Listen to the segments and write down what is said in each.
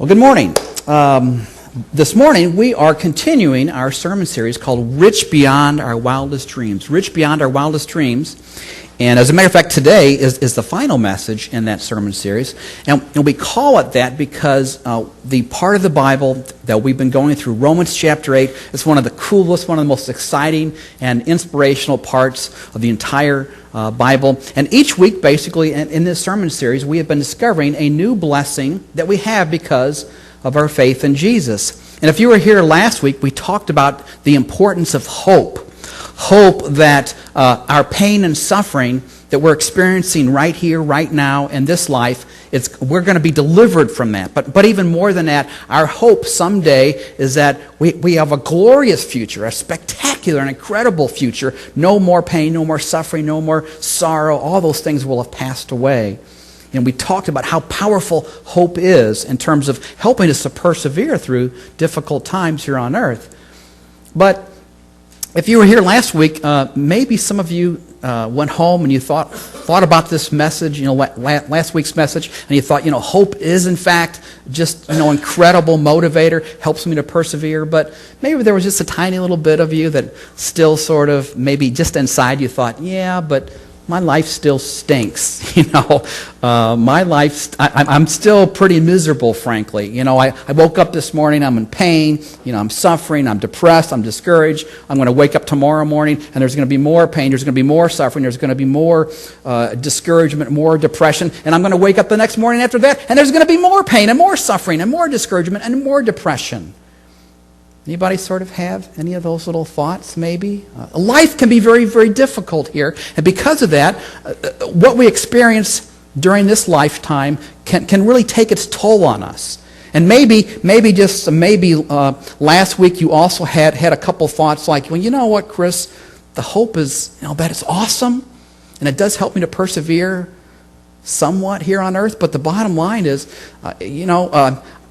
Well, good morning. This morning we are continuing our sermon series called Rich Beyond Our Wildest Dreams. Rich Beyond Our Wildest Dreams. And as a matter of fact, today is the final message in that sermon series. And we call it that because the part of the Bible that we've been going through, Romans chapter 8, is one of the coolest, one of the most exciting and inspirational parts of the entire Bible. And each week, basically, in this sermon series, we have been discovering a new blessing that we have because of our faith in Jesus. And if you were here last week, we talked about the importance of hope. Hope that our pain and suffering that we're experiencing right here, right now, in this life, we're going to be delivered from that. But even more than that, our hope someday is that we have a glorious future, a spectacular and incredible future. No more pain, no more suffering, no more sorrow. All those things will have passed away. And we talked about how powerful hope is in terms of helping us to persevere through difficult times here on earth. But if you were here last week, maybe some of you went home and you thought about this message, last week's message, and you thought, hope is in fact just, incredible motivator, helps me to persevere. But maybe there was just a tiny little bit of you that still sort of, maybe just inside you thought, yeah, but my life still stinks, my life, I'm still pretty miserable, frankly. I woke up this morning, I'm in pain, I'm suffering, I'm depressed, I'm discouraged. I'm going to wake up tomorrow morning and there's going to be more pain, there's going to be more suffering, there's going to be more discouragement, more depression, and I'm going to wake up the next morning after that and there's going to be more pain and more suffering and more discouragement and more depression. Anybody sort of have any of those little thoughts, maybe? Life can be very, very difficult here. And because of that, what we experience during this lifetime can really take its toll on us. And maybe last week you also had a couple thoughts like, well, you know what, Chris? The hope is, that is awesome. And it does help me to persevere somewhat here on earth. But the bottom line is,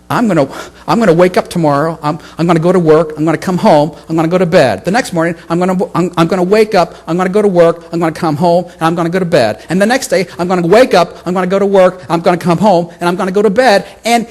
I'm going to wake up tomorrow. I'm going to go to work. I'm going to come home. I'm going to go to bed. The next morning, I'm going to wake up. I'm going to go to work. I'm going to come home, and I'm going to go to bed. And the next day, I'm going to wake up. I'm going to go to work. I'm going to come home, and I'm going to go to bed. And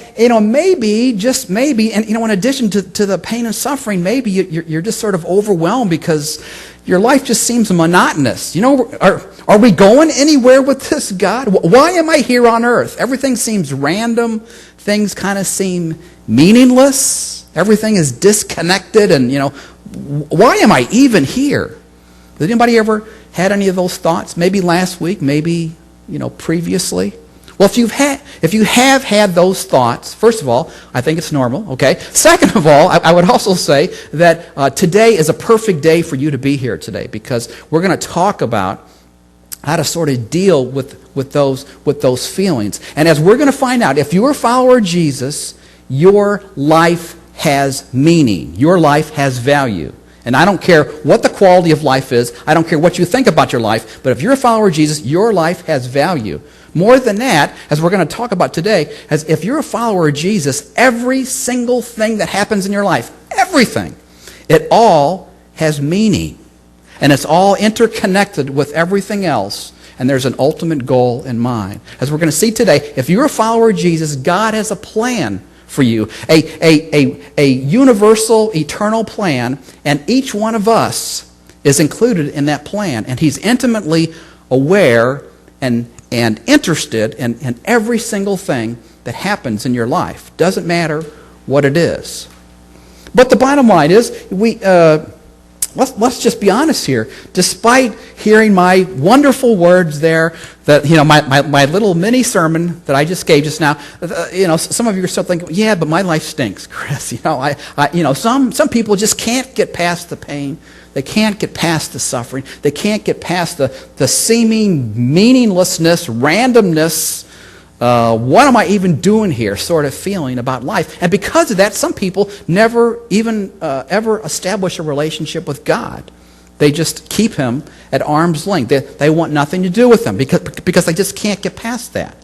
maybe, just maybe, and in addition to the pain and suffering, maybe you're just sort of overwhelmed because your life just seems monotonous. Are we going anywhere with this, God? Why am I here on earth? Everything seems random. Things kind of seem meaningless. Everything is disconnected. And, why am I even here? Did anybody ever had any of those thoughts? Maybe last week, maybe, previously? Well, if you have had those thoughts, first of all, I think it's normal, okay? Second of all, I would also say that today is a perfect day for you to be here today because we're going to talk about how to sort of deal with those feelings. And as we're going to find out, if you're a follower of Jesus, your life has meaning. Your life has value. And I don't care what the quality of life is. I don't care what you think about your life. But if you're a follower of Jesus, your life has value. More than that, as we're going to talk about today, as if you're a follower of Jesus, every single thing that happens in your life, everything, it all has meaning. And it's all interconnected with everything else. And there's an ultimate goal in mind. As we're going to see today, if you're a follower of Jesus, God has a plan for you. A universal, eternal plan. And each one of us is included in that plan. And He's intimately aware and interested in every single thing that happens in your life. Doesn't matter what it is. But the bottom line is, let's just be honest here. Despite hearing my wonderful words there, that my little mini sermon that I just gave just now, some of you are still thinking, yeah, but my life stinks, Chris. Some people just can't get past the pain. They can't get past the suffering. They can't get past the seeming meaninglessness, randomness. What am I even doing here sort of feeling about life? And because of that, some people never even ever establish a relationship with God. They just keep Him at arm's length. They want nothing to do with Him because they just can't get past that.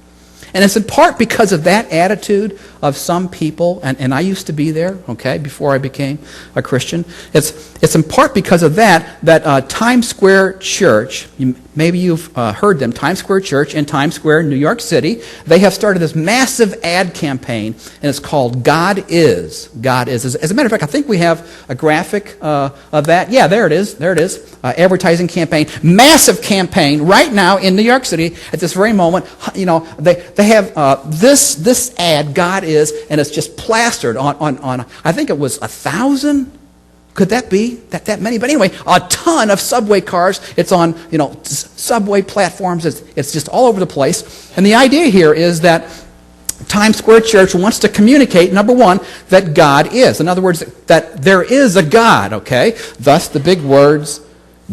And it's in part because of that attitude of some people, and I used to be there, okay, before I became a Christian. It's in part because of that Times Square Church, you maybe you've heard them, Times Square Church in Times Square, New York City. They have started this massive ad campaign, and it's called God Is. God Is. As a matter of fact, I think we have a graphic of that. Yeah, there it is. There it is. Advertising campaign. Massive campaign right now in New York City at this very moment. You know, they have this ad, God Is, and it's just plastered on I think it was 1,000. Could that be that many? But anyway, a ton of subway cars. It's on, subway platforms. It's just all over the place. And the idea here is that Times Square Church wants to communicate, number one, that God is. In other words, that there is a God, okay? Thus the big words,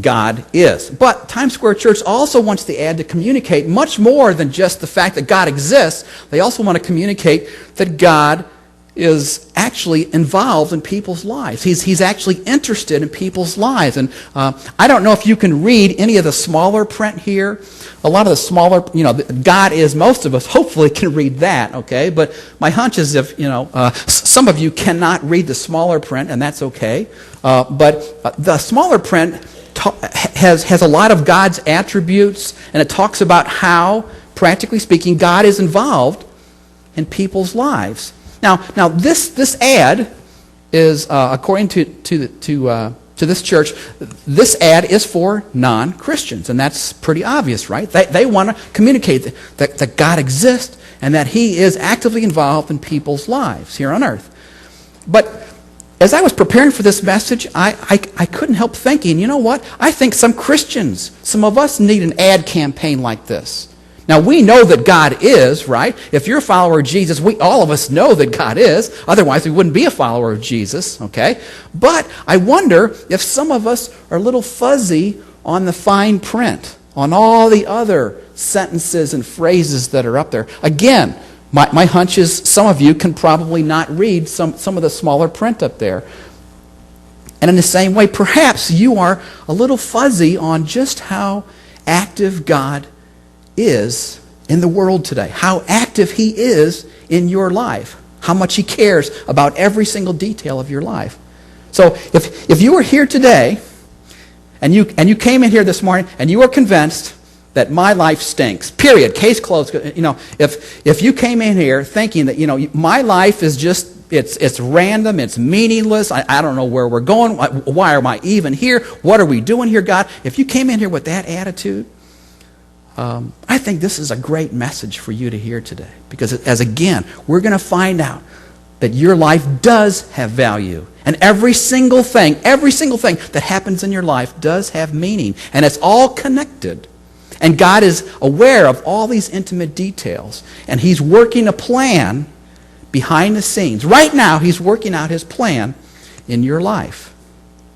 God is. But Times Square Church also wants the ad to communicate much more than just the fact that God exists. They also want to communicate that God is actually involved in people's lives. He's actually interested in people's lives. And I don't know if you can read any of the smaller print here. A lot of the smaller, God is, most of us hopefully can read that, okay? But my hunch is if, some of you cannot read the smaller print, and that's okay. But the smaller print has a lot of God's attributes, and it talks about how, practically speaking, God is involved in people's lives. Now this ad is, according to this church, this ad is for non-Christians, and that's pretty obvious, right? They want to communicate that God exists and that He is actively involved in people's lives here on earth. But as I was preparing for this message, I couldn't help thinking, you know what? I think some Christians, some of us need an ad campaign like this. Now, we know that God is, right? If you're a follower of Jesus, all of us know that God is. Otherwise, we wouldn't be a follower of Jesus, okay? But I wonder if some of us are a little fuzzy on the fine print, on all the other sentences and phrases that are up there. Again, my hunch is some of you can probably not read some of the smaller print up there. And in the same way, perhaps you are a little fuzzy on just how active God is in the world today, how active He is in your life, how much He cares about every single detail of your life. So if you were here today and you came in here this morning and you were convinced that my life stinks, period, case closed, if you came in here thinking that my life is just it's random, it's meaningless, I don't know where we're going, why am I even here, what are we doing here, God? If you came in here with that attitude, I think this is a great message for you to hear today. Because as again, we're going to find out that your life does have value. And every single thing that happens in your life does have meaning. And it's all connected. And God is aware of all these intimate details. And He's working a plan behind the scenes. Right now, He's working out His plan in your life.